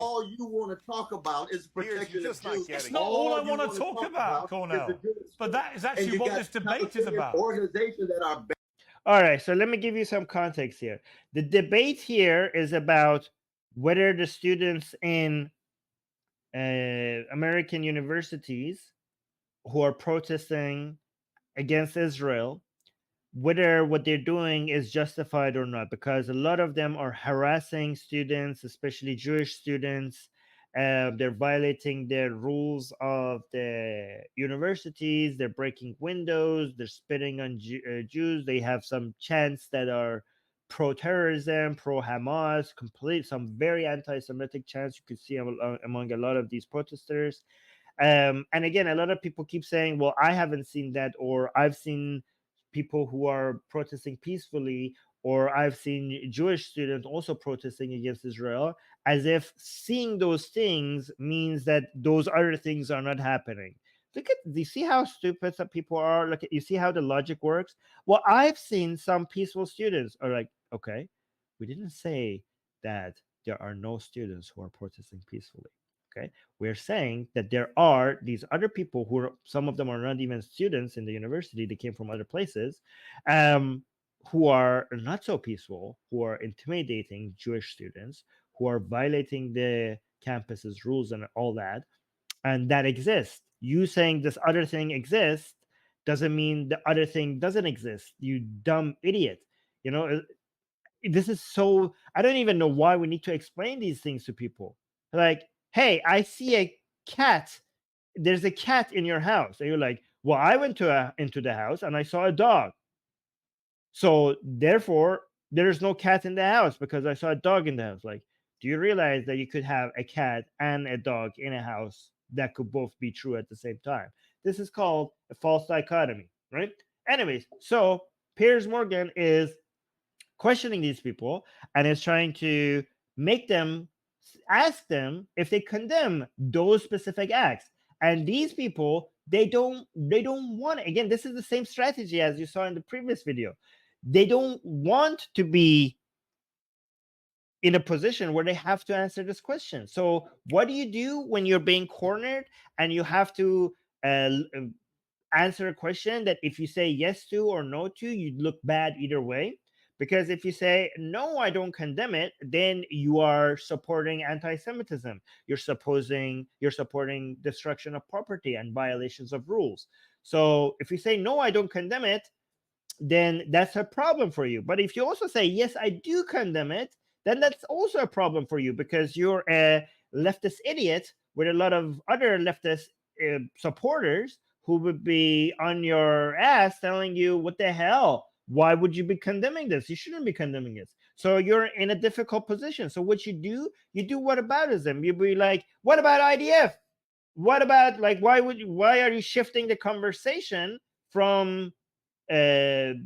all you want to talk about is protection of Jews. That's not all I want to talk about, Cornel. But that is actually what this debate is about. Organizations that are. All right, so let me give you some context here. The debate here is about whether the students in American universities who are protesting against Israel, whether what they're doing is justified or not, because a lot of them are harassing students, especially Jewish students. They're violating the rules of the universities. They're breaking windows. They're spitting on Jews. They have some chants that are pro-terrorism, pro-Hamas, some very anti-Semitic chants you could see among a lot of these protesters. And again, a lot of people keep saying, well, I haven't seen that, or I've seen people who are protesting peacefully, or I've seen Jewish students also protesting against Israel, as if seeing those things means that those other things are not happening. Do you see how stupid some people are? Look, you see how the logic works? Well, I've seen some peaceful students are like, okay, we didn't say that there are no students who are protesting peacefully. Okay, we're saying that there are these other people who are, some of them are not even students in the university, they came from other places, who are not so peaceful, who are intimidating Jewish students, who are violating the campus's rules and all that, and that exists. You saying this other thing exists doesn't mean the other thing doesn't exist, you dumb idiot. You know, this is so, I don't even know why we need to explain these things to people. Like, hey, I see a cat. There's a cat in your house. And you're like, well, I went into the house and I saw a dog. So therefore, there's no cat in the house because I saw a dog in the house. Like, do you realize that you could have a cat and a dog in a house that could both be true at the same time? This is called a false dichotomy, right? Anyways, so Piers Morgan is questioning these people and is trying to make them ask them if they condemn those specific acts. And these people, they don't want, again, this is the same strategy as you saw in the previous video. They don't want to be in a position where they have to answer this question. So what do you do when you're being cornered and you have to answer a question that if you say yes to or no to, you look bad either way? Because if you say, no, I don't condemn it, then you are supporting anti-Semitism. You're supporting destruction of property and violations of rules. So if you say, no, I don't condemn it, then that's a problem for you. But if you also say, yes, I do condemn it, then that's also a problem for you because you're a leftist idiot with a lot of other leftist supporters who would be on your ass telling you, what the hell? Why would you be condemning this? You shouldn't be condemning this. So you're in a difficult position. So what you do whataboutism. You be like, what about IDF? What about, like, why are you shifting the conversation from like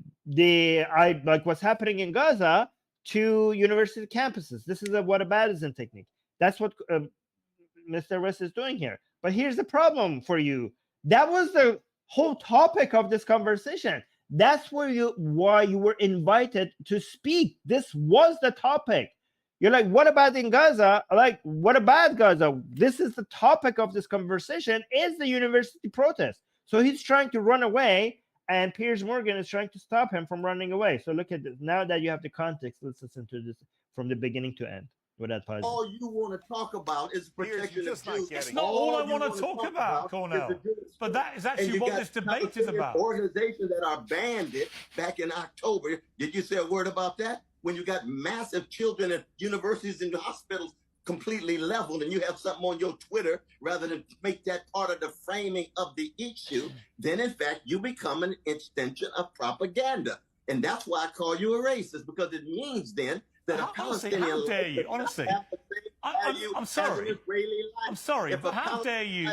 what's happening in Gaza to university campuses? This is a whataboutism technique. That's what Mr. West is doing here. But here's the problem for you. That was the whole topic of this conversation. That's why you were invited to speak. This was the topic. You're like, what about in Gaza? Like, what about Gaza? This is the topic of this conversation, is the university protest. So he's trying to run away, and Piers Morgan is trying to stop him from running away. So look at this. Now that you have the context, let's listen to this from the beginning to end. Without pausing. All you want to talk about is protection of Jews. It's not all I want to talk about, Cornel. But that is actually what this debate is about. Organizations that are banded back in October. Did you say a word about that? When you got massive children at universities and hospitals completely leveled, and you have something on your Twitter rather than make that part of the framing of the issue, then in fact you become an extension of propaganda. And that's why I call you a racist, because it means then that a Palestinian, how dare you? Honestly, I'm sorry. I'm sorry, but how dare you?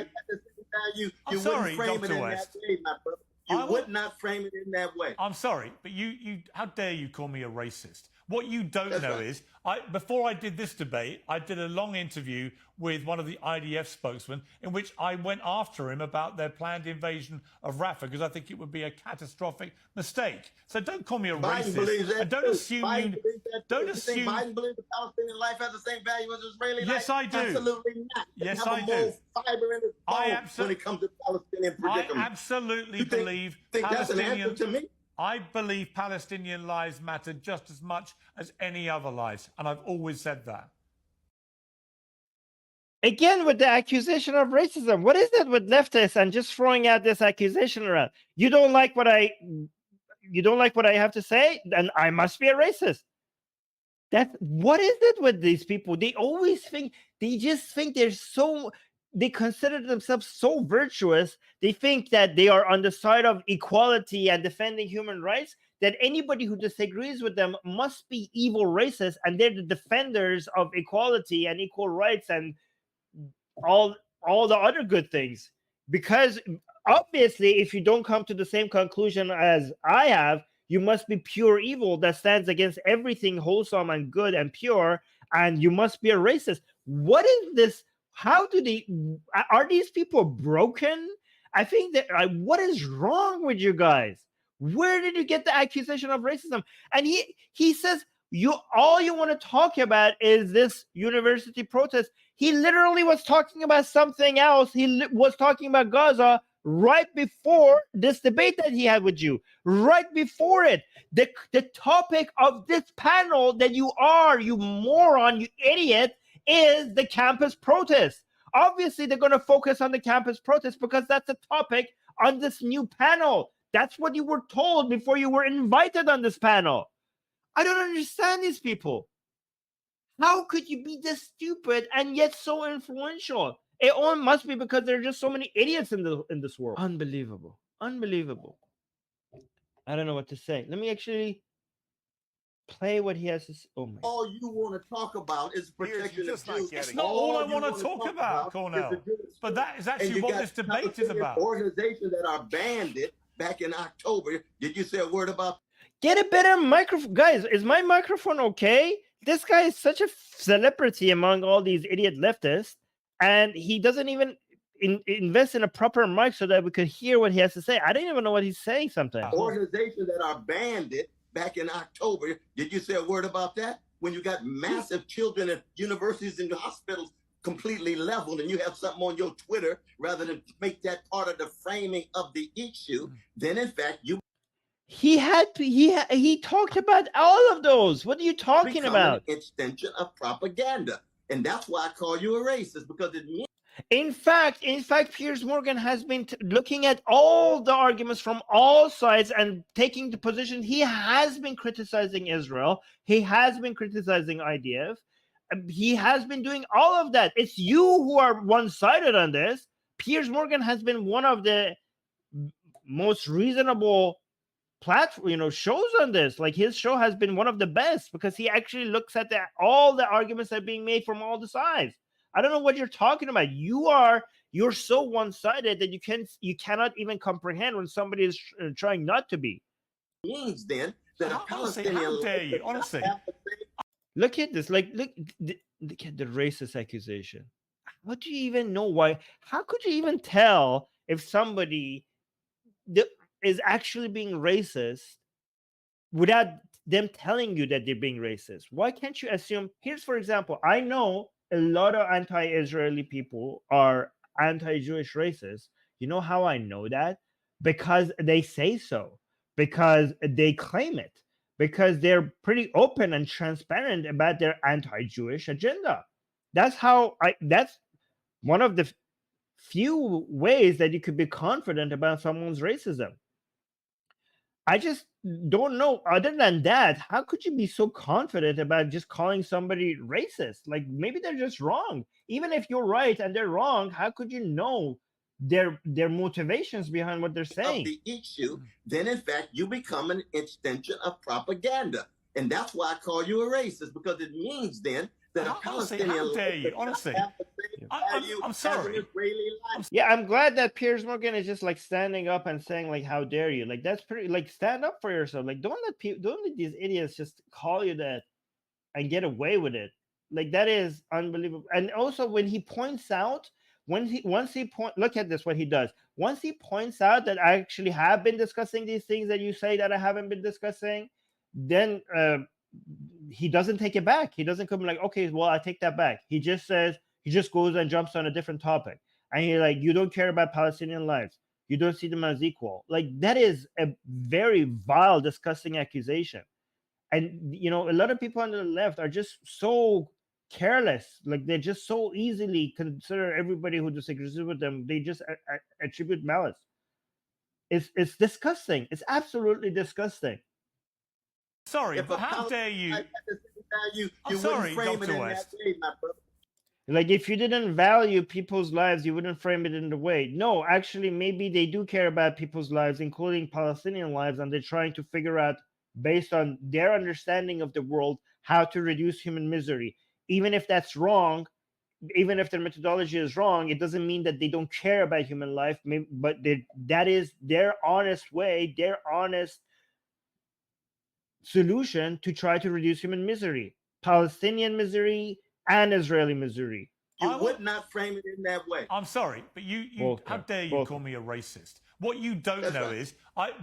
You wouldn't frame it in that way, my brother. You would not frame it in that way. I'm sorry, but you how dare you call me a racist What you don't know is, before I did this debate, I did a long interview with one of the IDF spokesmen in which I went after him about their planned invasion of Rafah because I think it would be a catastrophic mistake. So don't call me a racist. And don't assume don't assume. You think Biden believes that Palestinian life has the same value as Israeli life? Yes, I do. Absolutely not. Yes, I do. Fiber in his bone when it comes to Palestinian predicament. I absolutely believe that's an answer to me? I believe Palestinian lives matter just as much as any other lives, and I've always said that. Again, with the accusation of racism, what is that with leftists and just throwing out this accusation around? You don't like what I have to say, then I must be a racist. What is it with these people? They always think, they just think they consider themselves so virtuous. They think that they are on the side of equality and defending human rights, that anybody who disagrees with them must be evil racists, and they're the defenders of equality and equal rights and all the other good things. Because obviously, if you don't come to the same conclusion as I have, you must be pure evil that stands against everything wholesome and good and pure, and you must be a racist. What is this? How do are these people broken? I think that what is wrong with you guys? Where did you get the accusation of racism? And he says all you want to talk about is this university protest. He literally was talking about something else. He was talking about Gaza right before this debate that he had with you. Right before it, the topic of this panel that you moron, you idiot, is the campus protest. Obviously, they're going to focus on the campus protest because that's the topic on this new panel. That's what you were told before you were invited on this panel. I don't understand these people. How could you be this stupid and yet so influential? It all must be because there are just so many idiots in this world. Unbelievable. Unbelievable. I don't know what to say. Let me actually play what he has to say. Oh my. All you want to talk about is protection of Jews. It's not all I want to talk about, Cornel. But that is actually what this debate is about. Organizations that are banded back in October. Did you say a word about? Get a better microphone. Guys, is my microphone okay? This guy is such a celebrity among all these idiot leftists, and he doesn't even invest in a proper mic so that we could hear what he has to say. I don't even know what he's saying sometimes. Organizations that are banded back in October. Did you say a word about that? When you got massive children at universities and hospitals completely leveled, and you have something on your Twitter, rather than make that part of the framing of the issue, then in fact you he talked about all of those. What are you talking about? An extension of propaganda, and that's why I call you a racist, because it means. In fact, Piers Morgan has been looking at all the arguments from all sides and taking the position. He has been criticizing Israel. He has been criticizing IDF. He has been doing all of that. It's you who are one-sided on this. Piers Morgan has been one of the most reasonable shows on this. Like, his show has been one of the best because he actually looks at all the arguments that are being made from all the sides. I don't know what you're talking about. You're so one-sided that you cannot even comprehend when somebody is trying not to be. Means then that a Palestinian. How dare you? Honestly, look at this. Like, look at the racist accusation. What do you even know? Why? How could you even tell if somebody is actually being racist without them telling you that they're being racist? Why can't you assume? Here's, for example, I know a lot of anti-Israeli people are anti-Jewish racists. You know how I know that? Because they say so, because they claim it, because they're pretty open and transparent about their anti-Jewish agenda. That's one of the few ways that you could be confident about someone's racism. I just don't know. Other than that, how could you be so confident about just calling somebody racist? Like, maybe they're just wrong. Even if you're right and they're wrong, how could you know their motivations behind what they're saying? Of the issue, then in fact you become an extension of propaganda, and that's why I call you a racist, because it means then that a Palestinian. How dare you? Honestly, value I'm as sorry. an Israeli life. Yeah, I'm glad that Piers Morgan is just like standing up and saying like, "How dare you?" Like that's pretty. Like stand up for yourself. Like don't let these idiots just call you that and get away with it. Like that is unbelievable. And also when he points out, once he look at this, what he does. Once he points out that I actually have been discussing these things that you say that I haven't been discussing, then he doesn't take it back. He doesn't come like, okay, well, I take that back. He just says, he just goes and jumps on a different topic. And he's like, you don't care about Palestinian lives. You don't see them as equal. Like that is a very vile, disgusting accusation. And you know, a lot of people on the left are just so careless. Like they just so easily consider everybody who disagrees with them. They just attribute malice. It's disgusting. It's absolutely disgusting. Sorry, If but a how dare Palestinian you? life had the same value, I'm you wouldn't sorry, frame it Dr. in West. that way, my brother. Like if you didn't value people's lives, you wouldn't frame it in the way. No, actually, maybe they do care about people's lives, including Palestinian lives, and they're trying to figure out, based on their understanding of the world, how to reduce human misery. Even if that's wrong, even if their methodology is wrong, it doesn't mean that they don't care about human life. But that is their honest way, their honest solution to try to reduce human misery, Palestinian misery and Israeli misery. You would not frame it in that way. I'm sorry, but how dare you call me a racist? What you don't That's know right. is,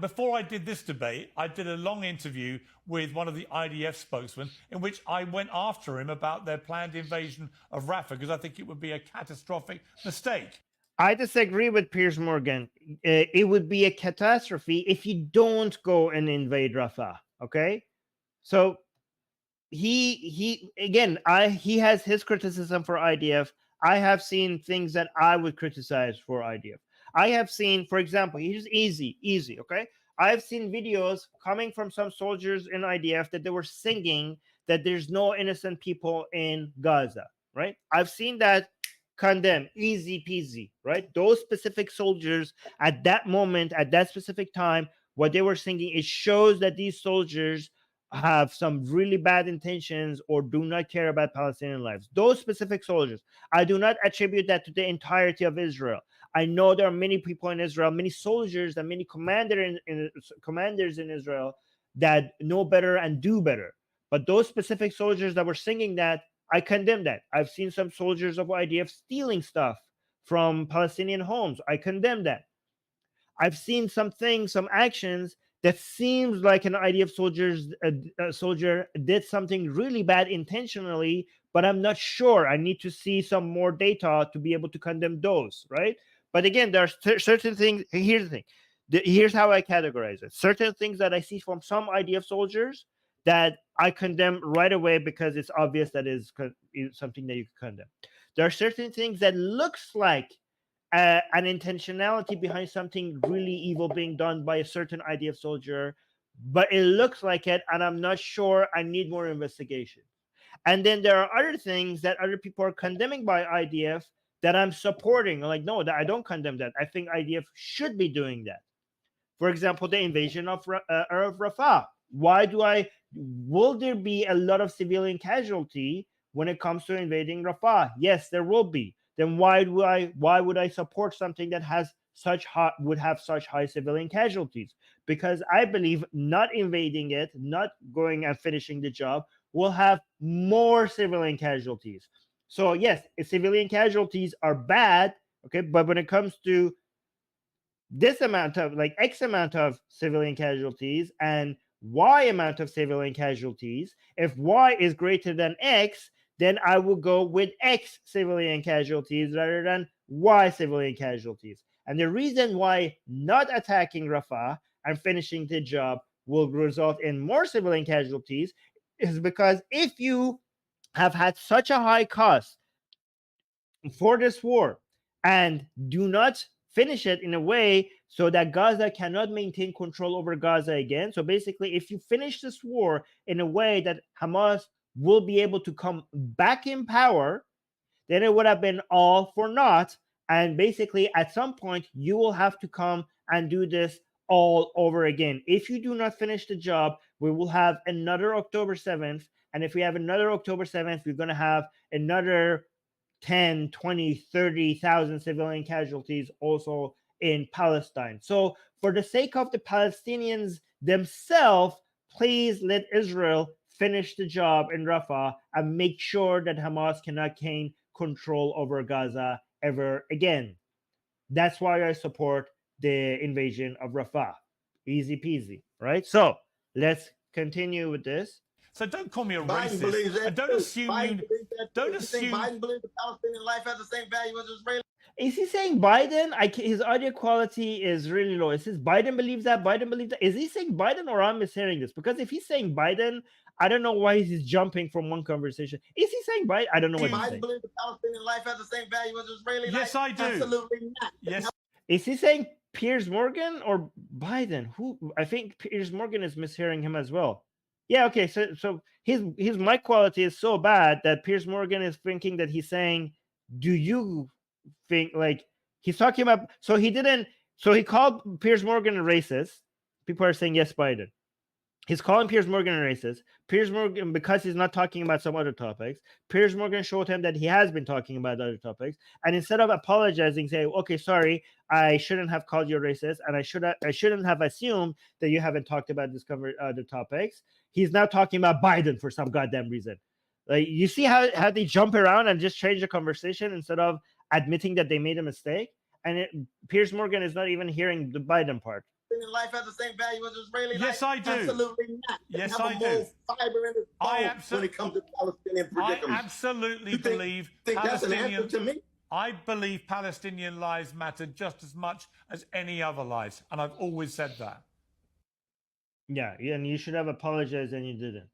before I did this debate, I did a long interview with one of the IDF spokesmen in which I went after him about their planned invasion of Rafah because I think it would be a catastrophic mistake. I disagree with Piers Morgan. It would be a catastrophe if you don't go and invade Rafah. Okay, so he has his criticism for IDF. I have seen things that I would criticize for IDF. I have seen, for example, here's easy. Okay, I've seen videos coming from some soldiers in IDF that they were singing that there's no innocent people in Gaza. Right? I've seen that. Condemn, easy peasy. Right? Those specific soldiers at that moment, at that specific time, what they were singing, it shows that these soldiers have some really bad intentions or do not care about Palestinian lives. Those specific soldiers, I do not attribute that to the entirety of Israel. I know there are many people in Israel, many soldiers and many commanders in Israel that know better and do better. But those specific soldiers that were singing that, I condemn that. I've seen some soldiers of IDF stealing stuff from Palestinian homes. I condemn that. I've seen some actions that seems like an IDF soldier did something really bad intentionally, but I'm not sure. I need to see some more data to be able to condemn those, right? But again, there are certain things. Here's the thing. Here's how I categorize it. Certain things that I see from some IDF soldiers that I condemn right away because it's obvious that is something that you can condemn. There are certain things that looks like an intentionality behind something really evil being done by a certain IDF soldier, but it looks like it, and I'm not sure. I need more investigation. And then there are other things that other people are condemning by IDF that I'm supporting. Like, no, I don't condemn that. I think IDF should be doing that. For example, the invasion of Rafah. Will there be a lot of civilian casualty when it comes to invading Rafah? Yes, there will be. Then why would I support something that would have such high civilian casualties? Because I believe not invading it, not going and finishing the job, will have more civilian casualties. So yes, civilian casualties are bad, okay, but when it comes to this amount of like X amount of civilian casualties and Y amount of civilian casualties, if Y is greater than X, then I will go with X civilian casualties rather than Y civilian casualties. And the reason why not attacking Rafah and finishing the job will result in more civilian casualties is because if you have had such a high cost for this war and do not finish it in a way so that Gaza cannot maintain control over Gaza again. So basically, if you finish this war in a way that Hamas will be able to come back in power, then it would have been all for naught. And basically, at some point, you will have to come and do this all over again. If you do not finish the job, we will have another October 7th. And if we have another October 7th, we're going to have another 10, 20, 30,000 civilian casualties also in Palestine. So for the sake of the Palestinians themselves, please let Israel finish the job in Rafah and make sure that Hamas cannot gain control over Gaza ever again. That's why I support the invasion of Rafah. Easy peasy, right? So let's continue with this. So don't call me a Biden racist, believes that and don't too. assume Biden you believes that don't too. You think assume. Biden believes that Palestinian life has the same value as Israeli? Is he saying Biden? His audio quality is really low. Is this Biden believes that? Biden believes that? Is he saying Biden, or I'm mishearing this? Because if he's saying Biden, I don't know why he's jumping from one conversation. Is he saying Biden? I don't know what he's Biden saying. believes that Palestinian life has the same value as Israeli life? Yes, I do. Absolutely not. Yes. Is he saying Piers Morgan or Biden? Who? I think Piers Morgan is mishearing him as well. Yeah, okay. So his mic quality is so bad that Piers Morgan is thinking that he's saying, "Do you think like he's talking about?" So he didn't. So he called Piers Morgan a racist. People are saying yes, Biden. He's calling Piers Morgan a racist. Piers Morgan, because he's not talking about some other topics, Piers Morgan showed him that he has been talking about other topics. And instead of apologizing, say, "Okay, sorry, I shouldn't have called you a racist, and I shouldn't have assumed that you haven't talked about this other topics," he's now talking about Biden for some goddamn reason. Like, you see how they jump around and just change the conversation instead of admitting that they made a mistake. And Piers Morgan is not even hearing the Biden part. Life has the same value as Israeli Yes, life? I do. Absolutely not. Yes, have I a do. more fiber in his bone when it comes to Palestinian predicaments. I absolutely You think believe that's an answer to me? I believe Palestinian lives matter just as much as any other lives, and I've always said that. Yeah, and you should have apologized, and you didn't.